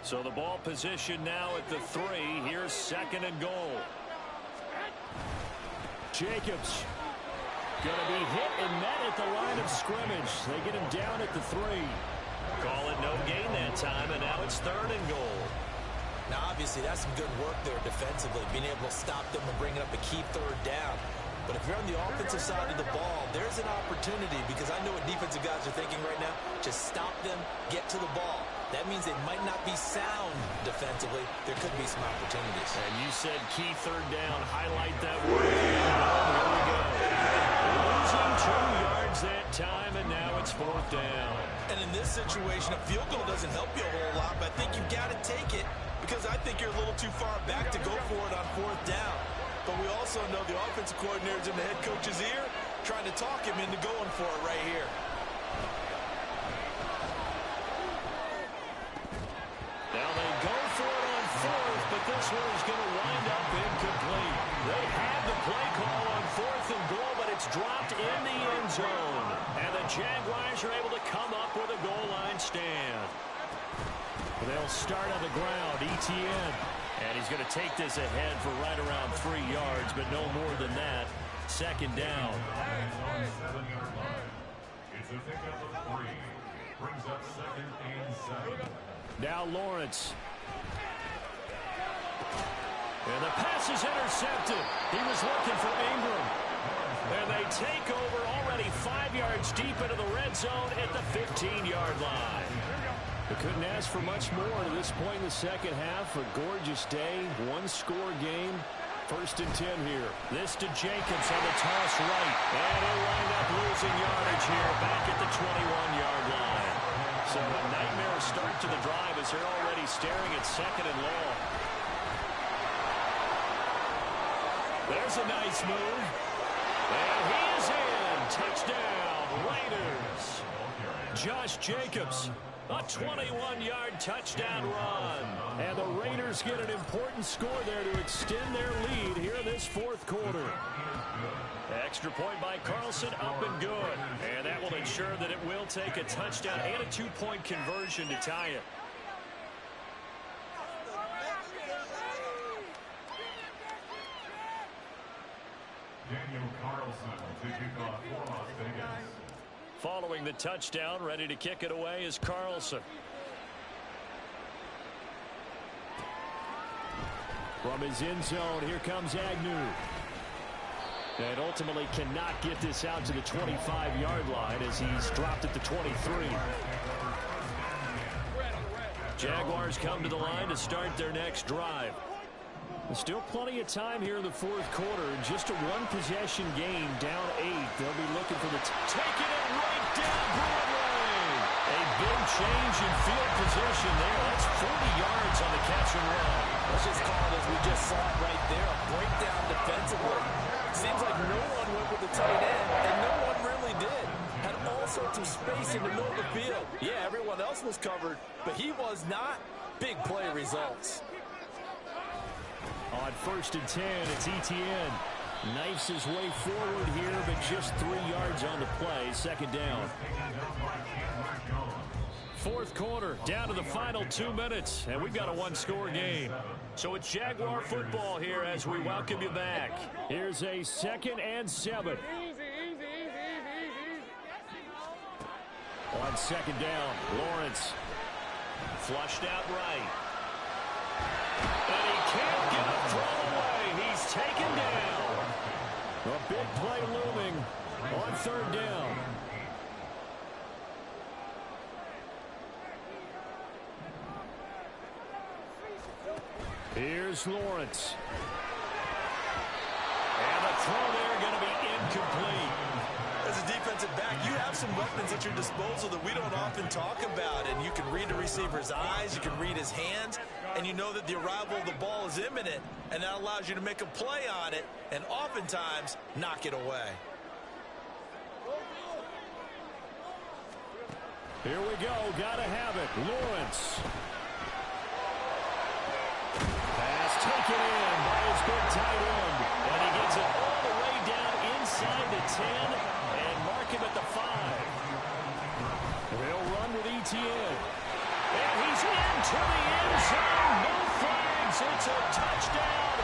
So the ball position now at the 3. Here's 2nd and goal. Jacobs going to be hit and met at the line of scrimmage. They get him down at the 3. Call it no gain that time, and now it's 3rd and goal. Now, obviously, that's some good work there defensively, being able to stop them and bringing up a key 3rd down. But if you're on the offensive side of the ball, there's an opportunity, because I know what defensive guys are thinking right now. Just stop them, get to the ball. That means they might not be sound defensively. There could be some opportunities. And you said key 3rd down. Highlight that word. Here we go. Losing 2 yards that time, and now it's 4th down. And in this situation, a field goal doesn't help you a whole lot, but I think you've got to take it, because I think you're a little too far back to go for it on 4th down. But we also know the offensive coordinator's in the head coach's ear, trying to talk him into going for it right here. Now they go for it on 4th, but this one is going to wind up incomplete. They had the play call on 4th and goal, but it's dropped in the end zone. And the Jaguars are able to come up with a goal line stand. They'll start on the ground, ETN. And he's going to take this ahead for right around 3 yards, but no more than that. 2nd down. It's a pickup of 3. Brings up 2nd and 7. Now Lawrence. And the pass is intercepted. He was looking for Ingram. And they take over already 5 yards deep into the red zone at the 15-yard line. They couldn't ask for much more to this point in the second half. A gorgeous day, 1-score game. 1st and 10 here. This to Jacobs on the toss right. And he'll wind up losing yardage here back at the 21-yard line. So a nightmare start to the drive as they're already staring at 2nd and long. There's a nice move. And he is in. Touchdown, Raiders. Josh Jacobs. A 21-yard touchdown run. And the Raiders get an important score there to extend their lead here in this 4th quarter. Extra point by Carlson, up and good. And that will ensure that it will take a touchdown and a 2-point conversion to tie it. Daniel Carlson to kick off for Las Vegas. Following the touchdown, ready to kick it away is Carlson. From his end zone, here comes Agnew. And ultimately cannot get this out to the 25-yard line as he's dropped at the 23. Jaguars come to the line to start their next drive. There's still plenty of time here in the 4th quarter. Just a 1-possession game, down 8. They'll be looking for the taking it right down Broadway. A big change in field position there. That's 40 yards on the catch and run. Let's just call it as we just saw it right there. A breakdown defensively. Seems like no one went with the tight end, and no one really did. Had all sorts of space in the middle of the field. Yeah, everyone else was covered, but he was not. Big play results. On 1st and 10, it's ETN. Knifes his way forward here, but just 3 yards on the play. 2nd down. 4th quarter, down to the final 2 minutes, and we've got a 1-score game. So it's Jaguar football here as we welcome you back. Here's a 2nd and 7. On 2nd down, Lawrence. Flushed out right. And he can't get a throw away. He's taken down. A big play looming on 3rd down. Here's Lawrence. And the throw there going to be incomplete. As a defensive back, you have some weapons at your disposal that we don't often talk about. And you can read the receiver's eyes, you can read his hands, and you know that the arrival of the ball is imminent, and that allows you to make a play on it and oftentimes knock it away. Here we go. Gotta have it. Lawrence. Pass taken in by his big tight end. And he gets it all the way down inside the 10 and mark him at the 5. They'll run with ETN. And he's into the end zone. No flags. It's a touchdown.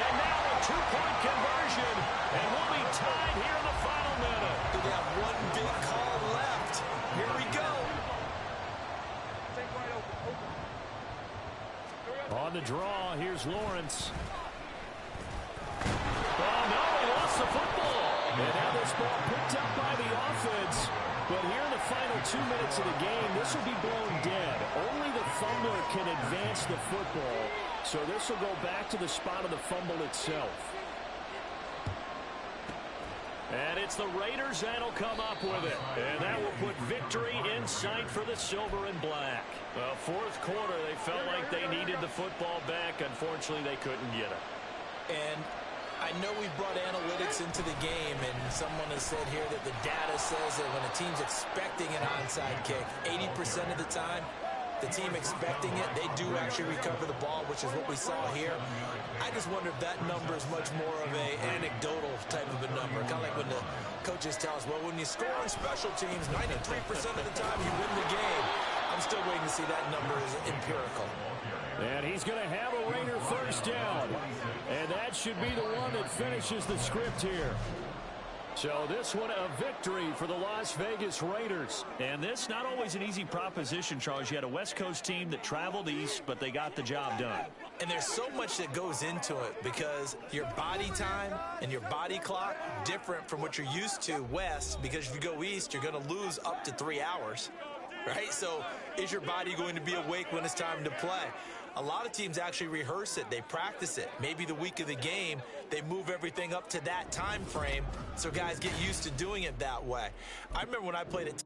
And now a two-point conversion. And we'll be tied here in the final minute. They got one big call left. Here we go. On the draw, here's Lawrence. Oh, no, he lost the football. And now this ball picked up by the offense. But here in the final 2 minutes of the game, this will be blown dead. Only the fumbler can advance the football. So this will go back to the spot of the fumble itself. And it's the Raiders that'll come up with it. And that will put victory in sight for the silver and black. Well, fourth quarter, they felt like they needed the football back. Unfortunately, they couldn't get it. And I know we brought analytics into the game, and someone has said here that the data says that when a team's expecting an onside kick, 80% of the time, the team expecting it, they do actually recover the ball, which is what we saw here. I just wonder if that number is much more of a anecdotal type of a number. Kind of like when the coaches tell us, well, when you score on special teams, 93% of the time you win the game. I'm still waiting to see that number is empirical. And he's going to have a Raider first down. And that should be the one that finishes the script here. So this one a victory for the Las Vegas Raiders. And this not always an easy proposition, Charles. You had a West Coast team that traveled east, but they got the job done. And there's so much that goes into it because your body time and your body clock different from what you're used to west, because if you go east, you're going to lose up to 3 hours, right? So is your body going to be awake when it's time to play? A lot of teams actually rehearse it. They practice it. Maybe the week of the game, they move everything up to that time frame so guys get used to doing it that way. I remember when I played at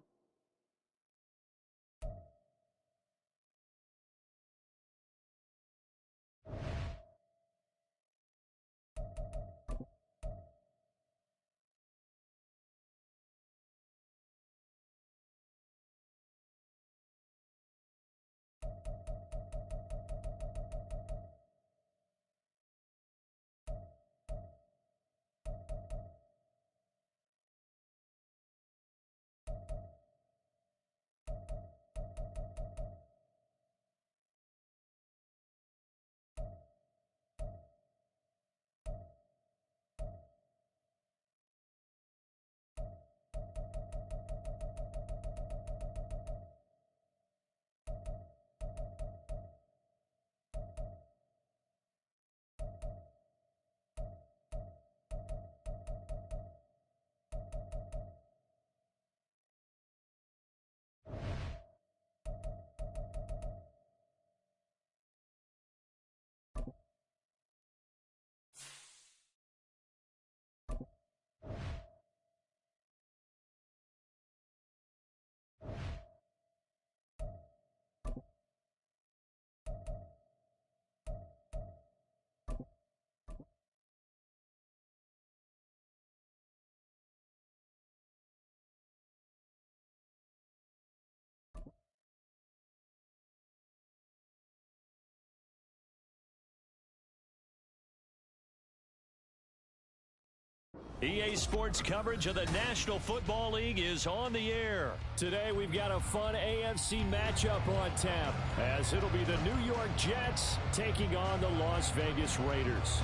EA Sports coverage of the National Football League is on the air. Today we've got a fun AFC matchup on tap, as it'll be the New York Jets taking on the Las Vegas Raiders.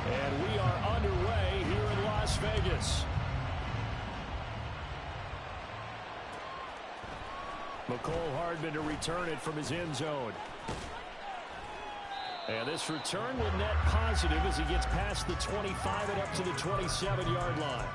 And we are underway here in Las Vegas. McCole Hardman to return it from his end zone. And this return will net positive as he gets past the 25 and up to the 27-yard line.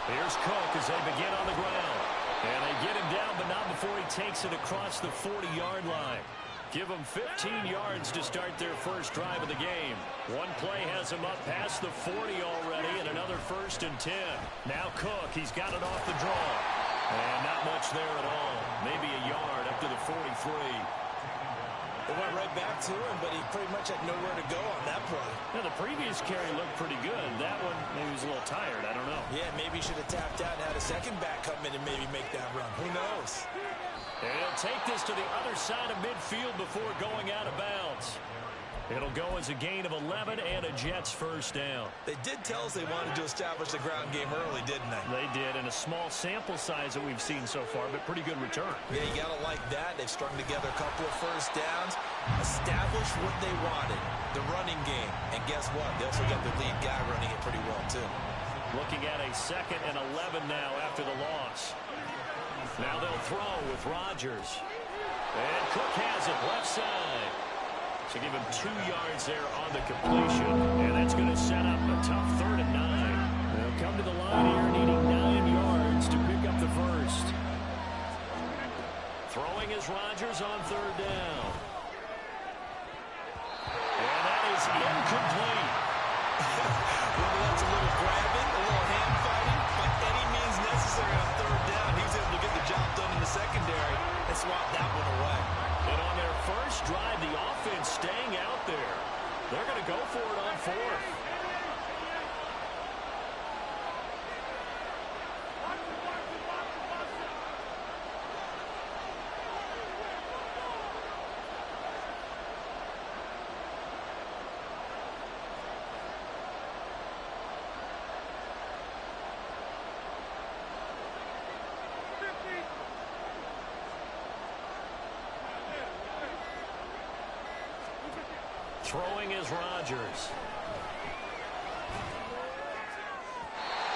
Here's Cook as they begin on the ground. And they get him down, but not before he takes it across the 40-yard line. Give them 15 yards to start their first drive of the game. One play has him up past the 40 already, and another 1st and 10. Now Cook, he's got it off the draw. And not much there at all. Maybe a yard up to the 43. It went right back to him, but he pretty much had nowhere to go on that play. Now, the previous carry looked pretty good. That one, maybe he was a little tired. I don't know. Yeah, maybe he should have tapped out and had a second back come in and maybe make that run. Who knows? And he'll take this to the other side of midfield before going out of bounds. It'll go as a gain of 11 and a Jets first down. They did tell us they wanted to establish the ground game early, didn't they? They did, in a small sample size that we've seen so far, but pretty good return. Yeah, you got to like that. They've strung together a couple of first downs, established what they wanted, the running game. And guess what? They also got their lead guy running it pretty well, too. Looking at a 2nd and 11 now after the loss. Now they'll throw with Rodgers. And Cook has it left side. So give him 2 yards there on the completion. And that's going to set up a tough 3rd and 9. They'll come to the line here needing 9 yards to pick up the first. Throwing is Rodgers on 3rd down. And that is incomplete. Whether that's a little grabbing, a little hand fighting, by any means necessary on 3rd down, he was able to get the job done in the secondary and swap that one away. And on their first drive, the offense staying out there. They're going to go for it on 4th. Throwing is Rodgers.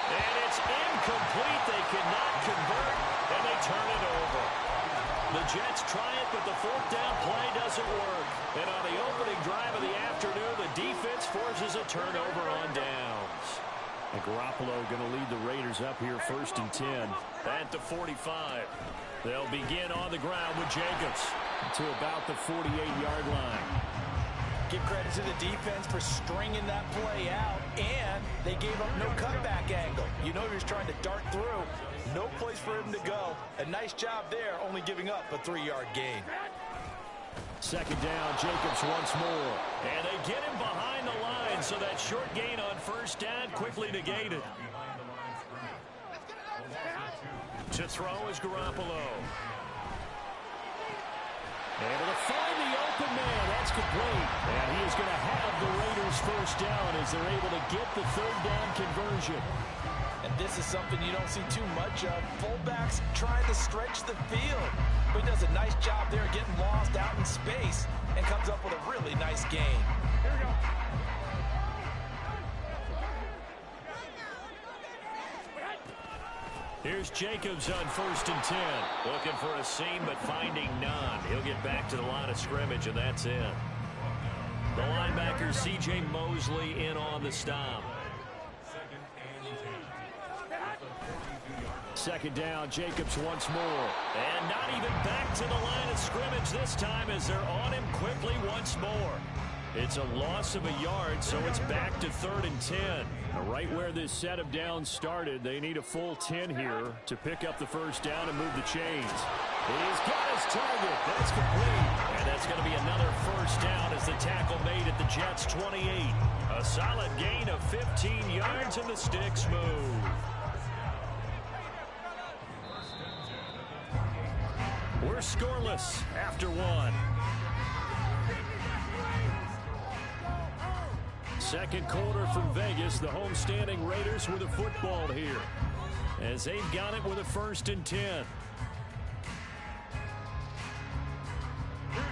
And it's incomplete. They cannot convert, and they turn it over. The Jets try it, but the 4th down play doesn't work. And on the opening drive of the afternoon, the defense forces a turnover on downs. And Garoppolo going to lead the Raiders up here 1st and 10 at the 45. They'll begin on the ground with Jacobs to about the 48-yard line. Give credit to the defense for stringing that play out, and they gave up no cutback angle. You know he was trying to dart through. No place for him to go. A nice job there, only giving up a 3-yard gain. 2nd down, Jacobs once more. And they get him behind the line, so that short gain on 1st down quickly negated. To throw is Garoppolo. Able to find the open man. That's complete. And he is going to have the Raiders first down as they're able to get the 3rd down conversion. And this is something you don't see too much of. Fullbacks trying to stretch the field. But he does a nice job there getting lost out in space and comes up with a really nice gain. Here we go. Here's Jacobs on 1st and 10. Looking for a seam, but finding none. He'll get back to the line of scrimmage, and that's it. The linebacker, C.J. Mosley, in on the stop. 2nd down, Jacobs once more. And not even back to the line of scrimmage this time as they're on him quickly once more. It's a loss of a yard, so it's back to 3rd and 10. Right where this set of downs started, they need a full 10 here to pick up the first down and move the chains. He's got his target. That's complete. And that's going to be another first down as the tackle made at the Jets' 28. A solid gain of 15 yards, and the sticks move. We're scoreless after 1. 2nd quarter from Vegas. The homestanding Raiders with a football here as they've got it with a 1st and 10. Here we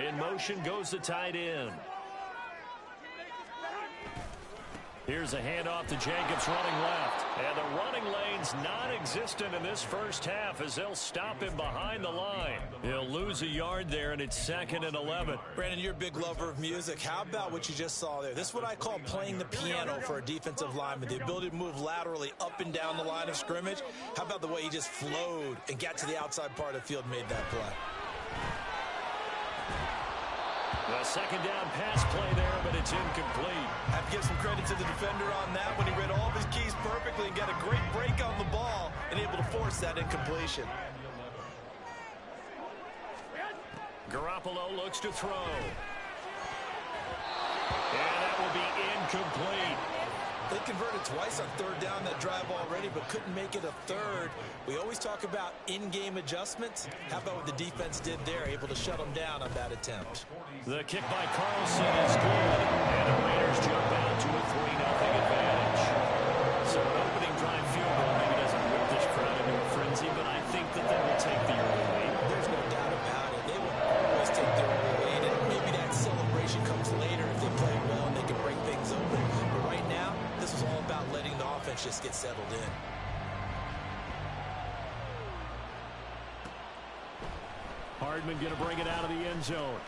go. In motion goes the tight end. Here's a handoff to Jacobs running left. And the running lane's non-existent in this first half as they'll stop him behind the line. He'll lose a yard there, and it's 2nd and 11. Brandon, you're a big lover of music. How about what you just saw there? This is what I call playing the piano for a defensive lineman. The ability to move laterally up and down the line of scrimmage. How about the way he just flowed and got to the outside part of the field and made that play? A second down pass play there, but it's incomplete. I have to give some credit to the defender on that when he read all of his keys perfectly and got a great break on the ball and able to force that incompletion. Garoppolo looks to throw. And that will be incomplete. They converted twice on third down that drive already, but couldn't make it a third. We always talk about in-game adjustments. How about what the defense did there, able to shut them down on that attempt? The kick by Carlson is good, and the Raiders jump out to a 3-0 advantage. So an opening drive field goal maybe doesn't whip this crowd into a frenzy, but I think that they will take the early lead. There's no doubt about it. They will always take the early lead, and maybe that celebration comes later if they play well and they can break things open. But right now, this is all about letting the offense just get settled in. Hardman going to bring it out of the end zone.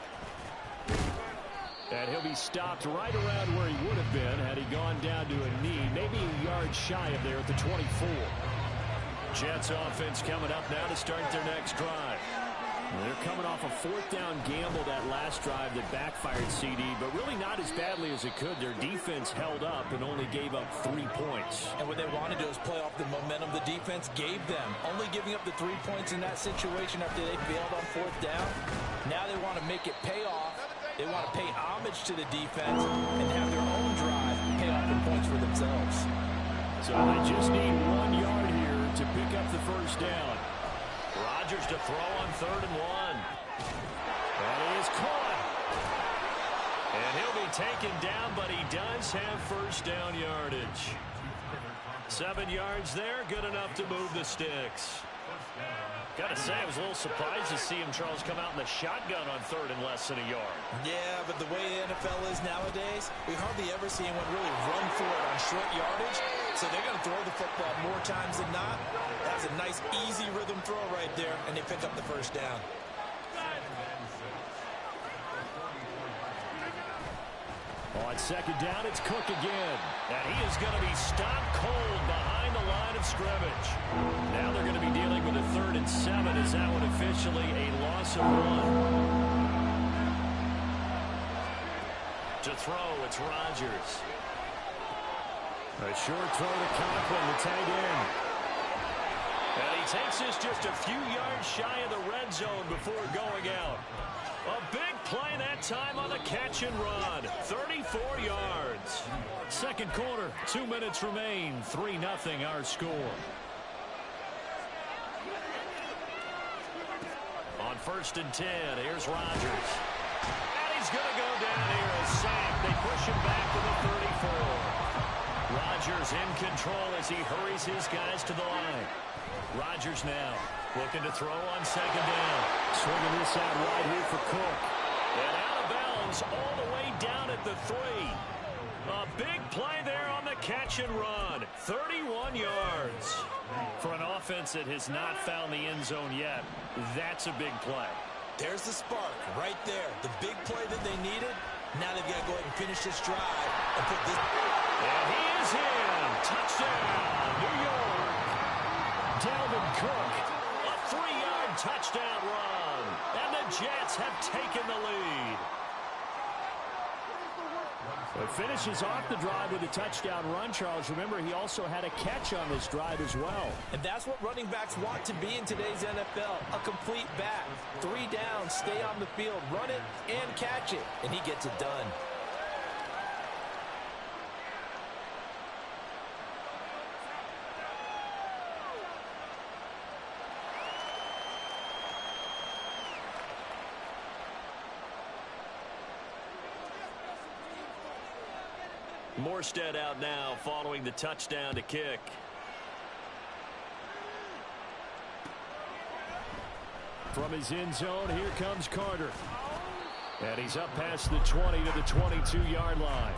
And he'll be stopped right around where he would have been had he gone down to a knee, maybe a yard shy of there at the 24. Jets offense coming up now to start their next drive. They're coming off a fourth down gamble that last drive that backfired CD, but really not as badly as it could. Their defense held up and only gave up 3 points. And what they want to do is play off the momentum the defense gave them. Only giving up the 3 points in that situation after they failed on fourth down. Now they want to make it pay off. They want to pay homage to the defense and have their own drive pay off in points for themselves. So they just need 1 yard here to pick up the first down. Rodgers to throw on 3rd and 1. And he is caught. And he'll be taken down, but he does have first down yardage. 7 yards there, good enough to move the sticks. Got to say, I was a little surprised to see him, Charles, come out in the shotgun on 3rd and less than a yard. Yeah, but the way the NFL is nowadays, we hardly ever see anyone really run for it on short yardage. So they're going to throw the football more times than not. That's a nice, easy rhythm throw right there, and they pick up the first down. On 2nd down, it's Cook again. And he is going to be stopped cold behind the line of scrimmage. Now they're going to be dealing with a 3rd and 7. Is that one officially a loss of 1? To throw, it's Rodgers. A short throw to Conklin, the tight end. And he takes this just a few yards shy of the red zone before going out. A big play that time on the catch and run. 34 yards. Second quarter, 2 minutes remain. 3-0 our score. On 1st and 10, here's Rodgers. And he's going to go down here. A sack. They push him back to the 34. Rodgers in control as he hurries his guys to the line. Rodgers now looking to throw on 2nd down. Swinging this out wide here for Cook. And out of bounds all the way down at the 3. A big play there on the catch and run. 31 yards. For an offense that has not found the end zone yet, that's a big play. There's the spark right there. The big play that they needed. Now they've got to go ahead and finish this drive and put this. And he is in. Touchdown, New York. Dalvin Cook, a 3-yard touchdown run. And the Jets have taken the lead. It finishes off the drive with a touchdown run, Charles. Remember, he also had a catch on this drive as well. And that's what running backs want to be in today's NFL. A complete back. 3 downs, stay on the field, run it, and catch it. And he gets it done. Morstead out now following the touchdown to kick. From his end zone, here comes Carter. And he's up past the 20 to the 22-yard line.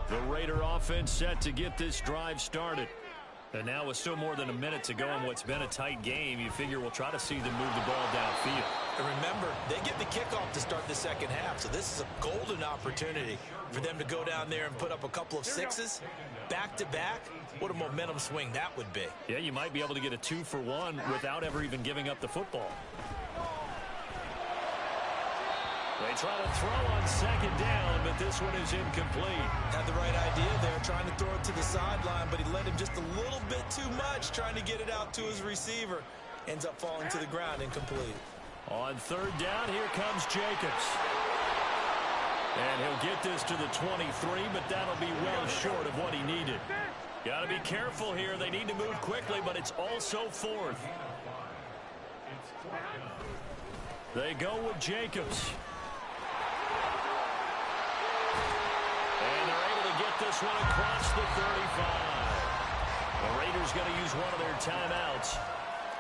The Raider offense set to get this drive started. And now with still more than a minute to go in what's been a tight game, you figure we'll try to see them move the ball downfield. And remember, they get the kickoff to start the second half, so this is a golden opportunity for them to go down there and put up a couple of sixes back-to-back. What a momentum swing that would be. Yeah, you might be able to get a 2-for-1 without ever even giving up the football. They try to throw on second down, but this one is incomplete. Had the right idea there, trying to throw it to the sideline, but he led him just a little bit too much, trying to get it out to his receiver. Ends up falling to the ground, incomplete. On third down, here comes Jacobs. And he'll get this to the 23, but that'll be well short of what he needed. Got to be careful here. They need to move quickly, but it's also fourth. They go with Jacobs. And they're able to get this one across the 35. The Raiders going to use one of their timeouts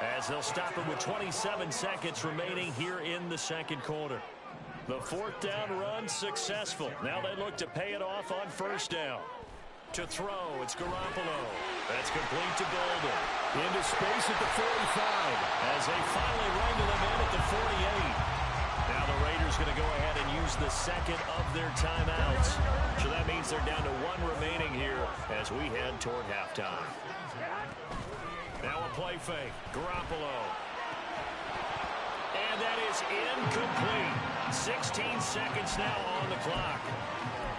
as they'll stop it with 27 seconds remaining here in the second quarter. The fourth down run successful. Now they look to pay it off on first down. To throw, it's Garoppolo. That's complete to Bolden. Into space at the 45 as they finally wrangle him in at the 48. Now the Raiders going to go ahead and use the second of their timeouts. So that means they're down to one remaining here as we head toward halftime. Now a play fake. Garoppolo. And that is incomplete. 16 seconds now on the clock.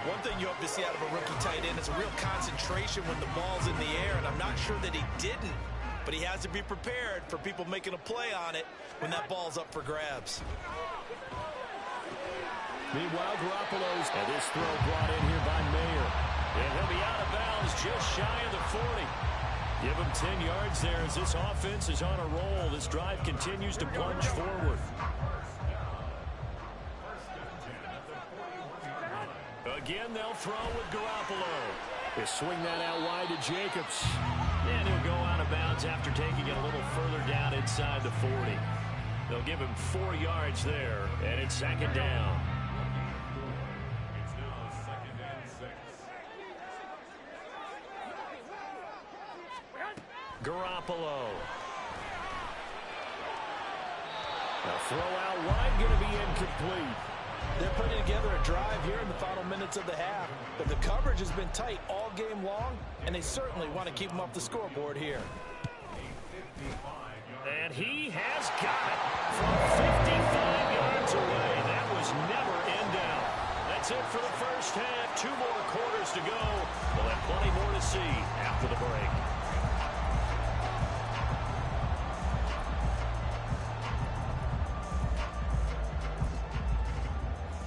One thing you hope to see out of a rookie tight end is a real concentration when the ball's in the air, and I'm not sure that he didn't, but he has to be prepared for people making a play on it when that ball's up for grabs. Meanwhile, Garoppolo's and this throw brought in here by Mayer. And he'll be out of bounds just shy of the 40. Give him 10 yards there as this offense is on a roll. This drive continues to plunge forward. Again, they'll throw with Garoppolo. They swing that out wide to Jacobs. And he'll go out of bounds after taking it a little further down inside the 40. They'll give him 4 yards there, and it's second down. It's now second and 6. Garoppolo. The throw out wide going to be incomplete. They're putting together a drive here in the final minutes of the half, but the coverage has been tight all game long, and they certainly want to keep them off the scoreboard here. And he has got it from 55 yards away. That was never in doubt. That's it for the first half. 2 more quarters to go. We'll have plenty more to see after the break.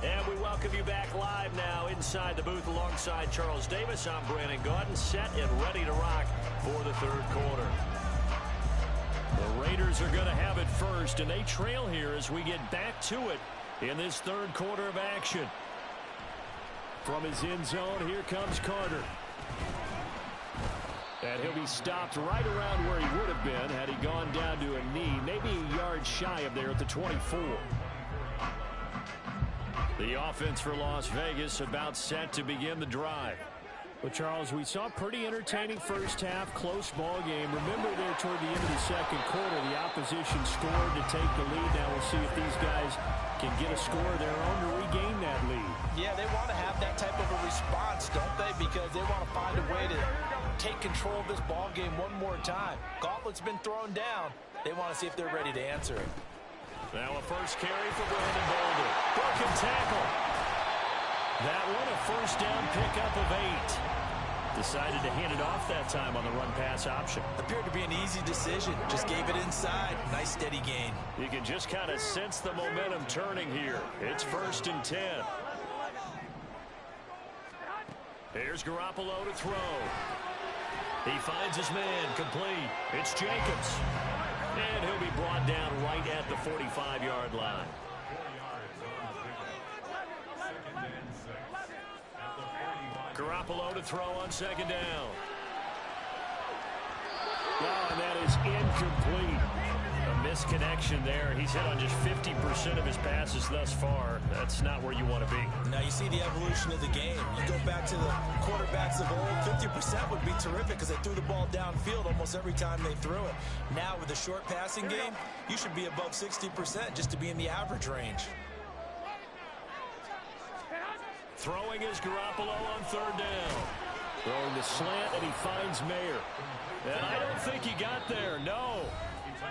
And we welcome you back live now inside the booth alongside Charles Davis. I'm Brandon Gaudin, set and ready to rock for the third quarter. The Raiders are going to have it first, and they trail here as we get back to it in this third quarter of action. From his end zone, here comes Carter. And he'll be stopped right around where he would have been had he gone down to a knee, maybe a yard shy of there at the 24. The offense for Las Vegas about set to begin the drive. Well, Charles, we saw a pretty entertaining first half, close ball game. Remember there toward the end of the second quarter, the opposition scored to take the lead. Now we'll see if these guys can get a score of their own to regain that lead. Yeah, they want to have that type of a response, don't they? Because they want to find a way to take control of this ball game one more time. Gauntlet's been thrown down. They want to see if they're ready to answer it. Now a first carry for Brandon Bolden. Broken tackle. That one a first down pickup of 8. Decided to hand it off that time on the run-pass option. Appeared to be an easy decision. Just gave it inside. Nice steady gain. You can just kind of sense the momentum turning here. It's 1st and 10. Here's Garoppolo to throw. He finds his man complete. It's Jacobs. And he'll be brought down right at the 45-yard line. 4 yards on the pickup. Second and 6. At the 45. Garoppolo to throw on second down. Oh, and that is incomplete. A Misconnection there. He's hit on just 50% of his passes thus far. That's not where you want to be. Now you see the evolution of the game. You go back to the quarterbacks of old, 50% would be terrific because they threw the ball downfield almost every time they threw it. Now with the short passing game, you should be above 60% just to be in the average range. Throwing is Garoppolo on third down. Throwing the slant, and he finds Mayer. And I don't think he got there, no.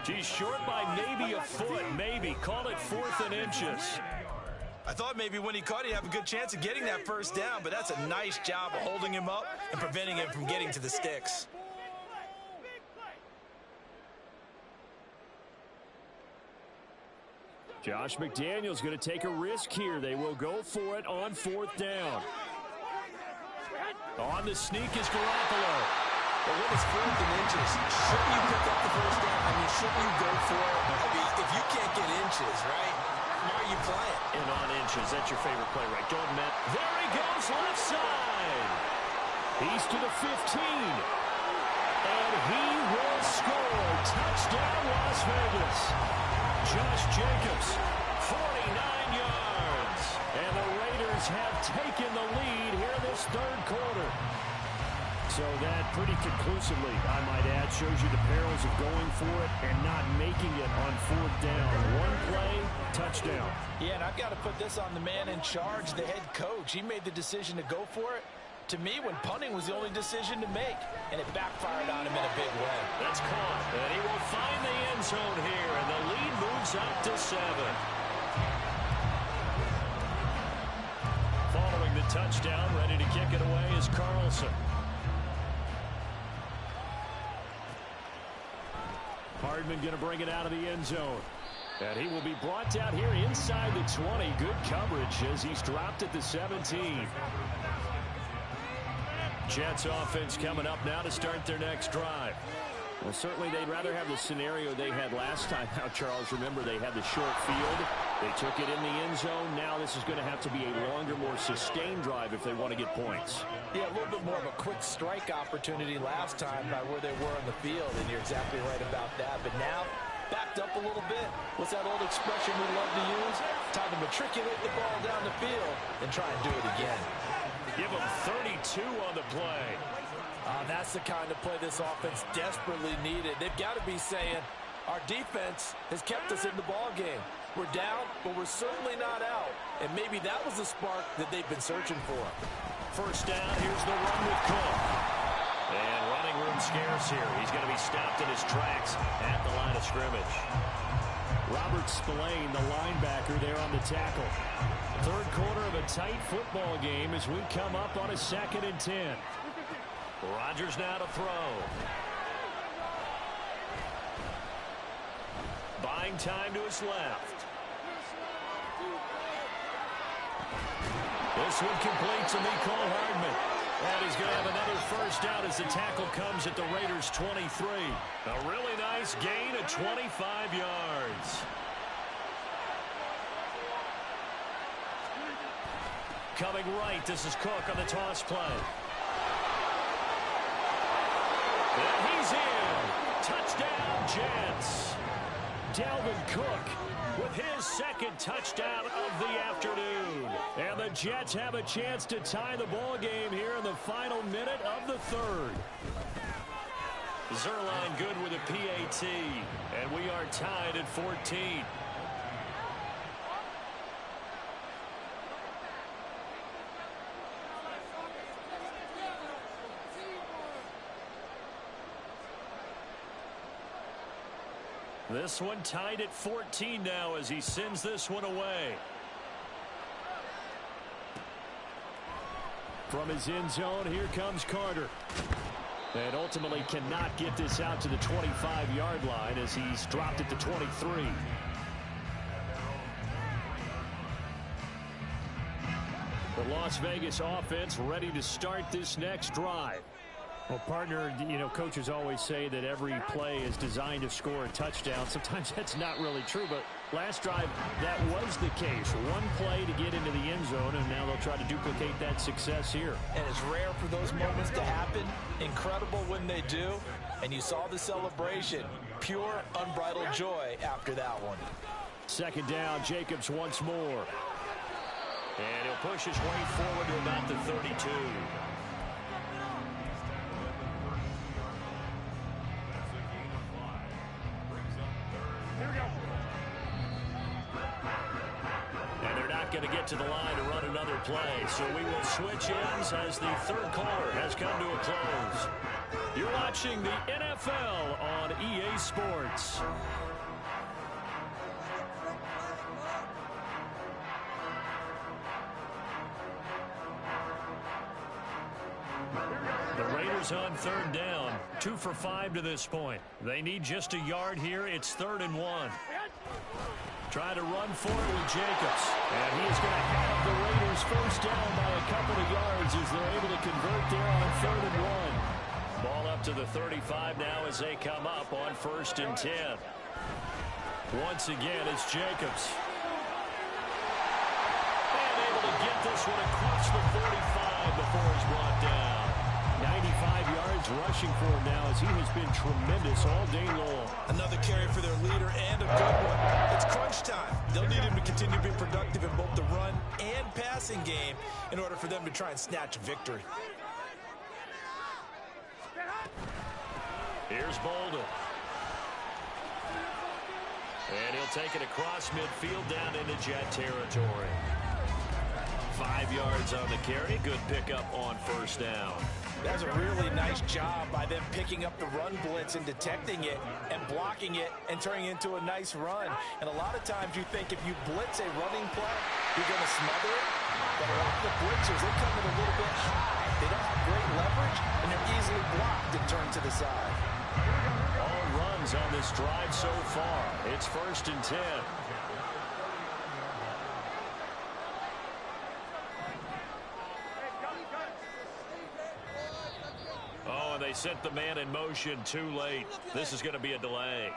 He's short by maybe a foot, maybe. Call it 4th and inches. I thought maybe when he caught it, he'd have a good chance of getting that first down, but that's a nice job of holding him up and preventing him from getting to the sticks. Josh McDaniels going to take a risk here. They will go for it on 4th down. On the sneak is Garoppolo. But when it's 4th and inches, shouldn't you pick up the first down? I mean, shouldn't you go for it? I mean, if you can't get inches, right, why are you playing? And on inches, that's your favorite play, right? Go ahead, Matt. There he goes, left side. He's to the 15. And he will score. Touchdown, Las Vegas. Josh Jacobs, 49 yards. And the Raiders have taken the lead here in this third quarter. So that pretty conclusively, I might add, shows you the perils of going for it and not making it on 4th down. One play, touchdown. Yeah, and I've got to put this on the man in charge, the head coach. He made the decision to go for it. To me, when punting was the only decision to make, and it backfired on him in a big way. That's caught, and he will find the end zone here, and the lead moves up to 7. Following the touchdown, ready to kick it away is Carlson. Hardman going to bring it out of the end zone. And he will be brought down here inside the 20. Good coverage as he's dropped at the 17. Jets offense coming up now to start their next drive. Well, certainly they'd rather have the scenario they had last time out, Charles. Remember, they had the short field. They took it in the end zone. Now this is going to have to be a longer, more sustained drive if they want to get points. Yeah, a little bit more of a quick strike opportunity last time by where they were on the field, and you're exactly right about that. But now, backed up a little bit. What's that old expression we love to use? Time to matriculate the ball down the field and try and do it again. Give them 32 on the play. That's the kind of play this offense desperately needed. They've got to be saying, our defense has kept us in the ball game. We're down, but we're certainly not out. And maybe that was the spark that they've been searching for. First down, here's the run with Cook. And running room scarce here. He's going to be stopped in his tracks at the line of scrimmage. Robert Spillane, the linebacker, there on the tackle. Third quarter of a tight football game as we come up on a 2nd and 10. Rodgers now to throw. Buying time to his left. This one complete to Mecole Hardman. And he's going to have another first down as the tackle comes at the Raiders' 23. A really nice gain of 25 yards. Coming right, this is Cook on the toss play. And he's in. Touchdown, Jets. Dalvin Cook with his 2nd touchdown of the afternoon. And the Jets have a chance to tie the ball game here in the final minute of the 3rd. Zerline good with a PAT. And we are tied at 14. This one tied at 14 now as he sends this one away. From his end zone, here comes Carter. And ultimately cannot get this out to the 25-yard line as he's dropped at the 23. The Las Vegas offense ready to start this next drive. Well, partner, you know, coaches always say that every play is designed to score a touchdown. Sometimes that's not really true, but last drive, that was the case. One play to get into the end zone, and now they'll try to duplicate that success here. And it's rare for those moments to happen. Incredible when they do. And you saw the celebration. pure, unbridled joy after that one. Second down, Jacobs once more. And he'll push his way forward to about the 32. And they're not going to get to the line to run another play. So we will switch ends as the third quarter has come to a close. You're watching the NFL on EA Sports. The Raiders on third down. 2 for 5 to this point. They need just a yard here. It's 3rd and 1. Try to run for it with Jacobs. And he is going to have the Raiders first down by a couple of yards as they're able to convert there on 3rd and 1. Ball up to the 35 now as they come up on 1st and 10. Once again, it's Jacobs. And able to get this one across the 45 before he's brought down. 95 yards rushing for him now as he has been tremendous all day long. Another carry for their leader and a good one. It's crunch time. They'll need him to continue to be productive in both the run and passing game in order for them to try and snatch a victory. Here's Bolden. And he'll take it across midfield down into jet territory. 5 yards on the carry. Good pickup on first down. That's a really nice job by them picking up the run blitz and detecting it and blocking it and turning it into a nice run. And a lot of times you think if you blitz a running play, you're going to smother it. But a lot of the blitzers, they come in a little bit high. They don't have great leverage, and they're easily blocked and turned to the side. All runs on this drive so far. It's 1st and 10. Oh, and they sent the man in motion too late. This is going to be a delay.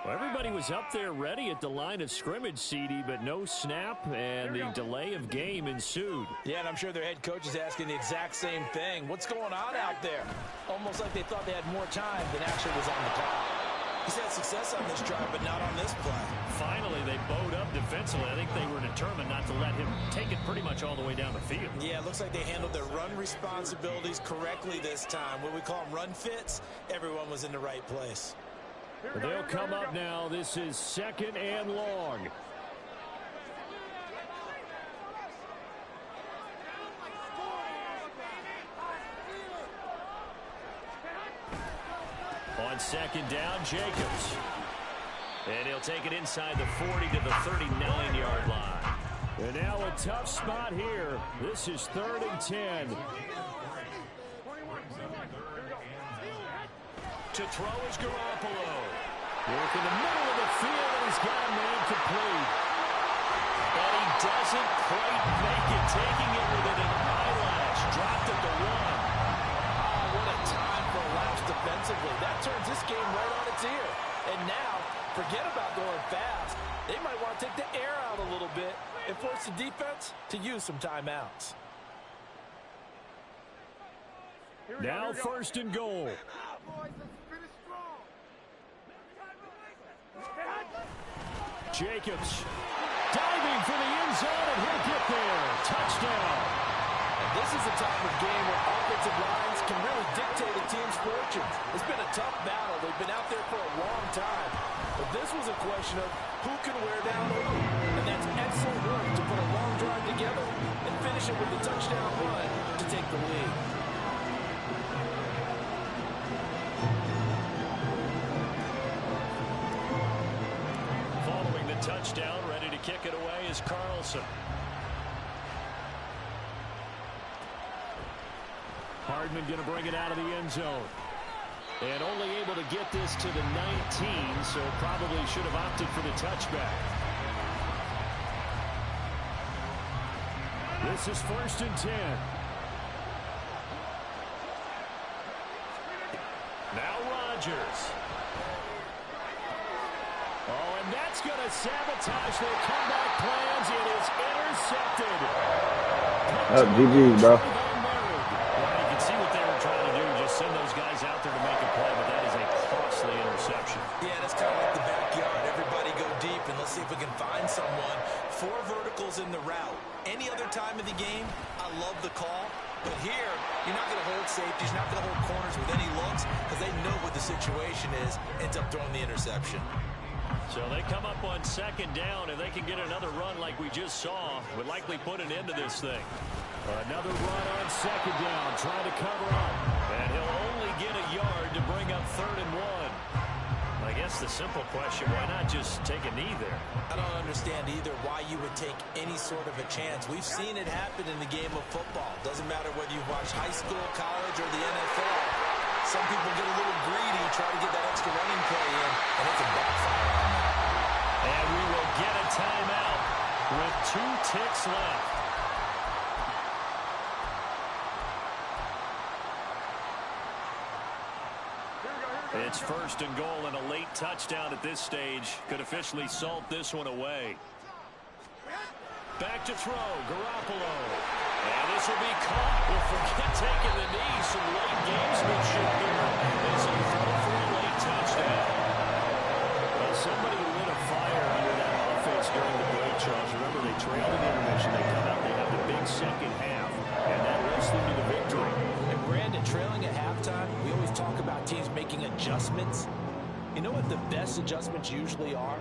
Well, everybody was up there ready at the line of scrimmage, CD, but no snap, and the delay of game ensued. Yeah, and I'm sure their head coach is asking the exact same thing. What's going on out there? Almost like they thought they had more time than actually was on the clock. He's had success on this drive, but not on this play. Finally, they bowed up defensively. I think they were determined not to let him take it pretty much all the way down the field. Yeah, it looks like they handled their run responsibilities correctly this time. What we call them run fits, everyone was in the right place. They'll come up now. This is 2nd and long. On 2nd down, Jacobs. And he'll take it inside the 40 to the 39-yard line. And now a tough spot here. This is 3rd and 10. To throw is Garoppolo. Work in the middle of the field, and he's got a man complete. And he doesn't quite make it, taking it within an eyelash. Dropped at the 1. Oh, what a time for a lapse defensively. That turns this game right on its ear. And now, forget about going fast. They might want to take the air out a little bit and force the defense to use some timeouts. Now 1st and goal. Jacobs diving for the end zone, and he'll get there. Touchdown. And this is a time of game where offensive lines can really dictate a team's fortunes. It's been a tough battle. They've been out there for a long time. But this was a question of who can wear down who. And that's excellent work to put a long drive together and finish it with a touchdown run to take the lead. Following the touchdown, ready to kick it away is Carlson. Hardman going to bring it out of the end zone. And only able to get this to the 19, so probably should have opted for the touchback. This is 1st and 10. Now Rodgers. Oh, and that's going to sabotage their comeback plans. It is intercepted. GG, bro. You can see what they were trying to do, just send those guys out there to make a play, but that is a costly interception. Yeah, But here, you're not going to hold safeties, you're not going to hold corners with any looks because they know what the situation is, ends up throwing the interception. So they come up on second down, and they can get another run like we just saw. Would likely put an end to this thing. Another run on second down, trying to cover up. And he'll only get a yard to bring up 3rd and 1. I guess the simple question, why not just take a knee there? I don't understand either why you would take any sort of a chance. We've seen it happen in the game of football. Doesn't matter whether you watch high school, college, or the NFL. Some people get a little greedy, try to get that extra running play in, and it can backfire on them. And we will get a timeout with 2 ticks left. It's 1st and goal, and a late touchdown at this stage could officially salt this one away. Back to throw, Garoppolo. And this will be caught. We'll forget taking the knee. Some late gamesmanship here as he throw for a late touchdown. Well, somebody lit a fire under that offense during the break, Charles. Remember, they trailed in intermission. They come out, they have the big second half, and that lifts them to the victory. And Brandon, trailing at halftime, we always talk about teams making adjustments. You know what the best adjustments usually are?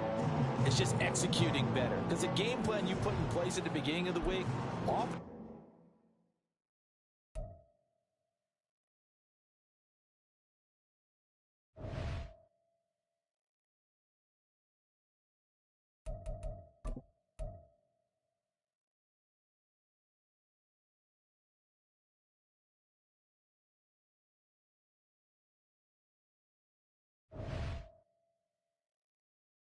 It's just executing better. Because the game plan you put in place at the beginning of the week, often